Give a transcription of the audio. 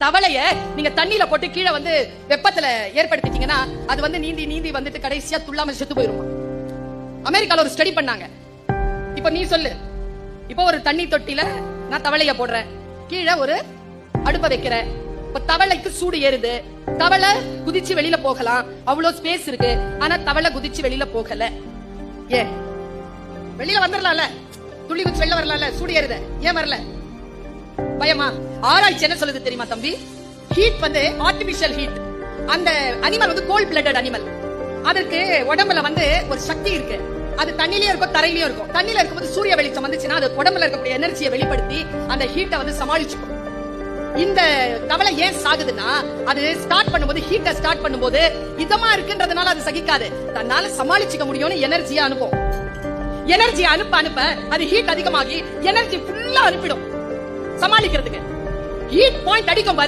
தவளைய நீங்க தண்ணியில போட்டு கீழே வந்து வெப்பத்துல ஏற்படுத்திட்டீங்கன்னா அது வந்து நீந்தி நீந்தி வந்துட்டு கடைசியா துள்ளாம செத்து போயிருமா. அமெரிக்கால ஒரு ஸ்டடி பண்ணாங்க. இப்ப நீ சொல்லு, இப்ப ஒரு தண்ணி தொட்டில நான் தவளைய போடுறேன், கீழே ஒரு அடுப்ப வைக்கிறேன். இப்ப தவளைக்கு சூடு ஏறுது, தவளை குதிச்சு வெளியில போகலாம், அவ்வளவு ஸ்பேஸ் இருக்கு. ஆனா தவளை குதிச்சு வெளியில போகல. ஏன்? வெளியில வந்துடலாம்ல, துள்ளி குச்சி வெளில வரலாம்ல, சூடு ஏறுது, ஏன் வரல? பயமா? ஆராய்ச்சி என்ன சொல்லுது தெரியுமா தம்பி? ஹீட் வந்து ஆர்டிபிஷியல் ஹீட். அந்த அனிமல் வந்து கோல்ட் பிளட்டட் அனிமல். அதற்கு உடம்புல வந்து ஒரு சக்தி இருக்கு. அது தண்ணிலயும் இருக்கும், தரையிலயும் இருக்கும். தண்ணில இருக்கும்போது சூரிய வெளிச்சம் வந்துச்சுன்னா அது உடம்புல இருக்கக்கூடிய எனர்ஜியை வெளிப்படுத்தி அந்த ஹீட்டை வந்து சமாளிச்சுக்கும். இந்த தவளை ஏன் சாகுதுன்னா, அது ஸ்டார்ட் பண்ணும்போது ஹீட்டை ஸ்டார்ட் பண்ணும்போது இதமா இருக்குன்றதுனால அது சகிக்காது, தன்னால சமாளிச்சுக்க முடியும்னு எனர்ஜியை அனுப்பும். எனர்ஜியை அனுப்ப அனுப்ப அது ஹீட் அதிகமாகி எனர்ஜி ஃபுல்லா அனுப்பிடும் சமாளிக்கிறதுக்கு. ஹீட் பாயிண்ட் அடிக்கும் பாரு.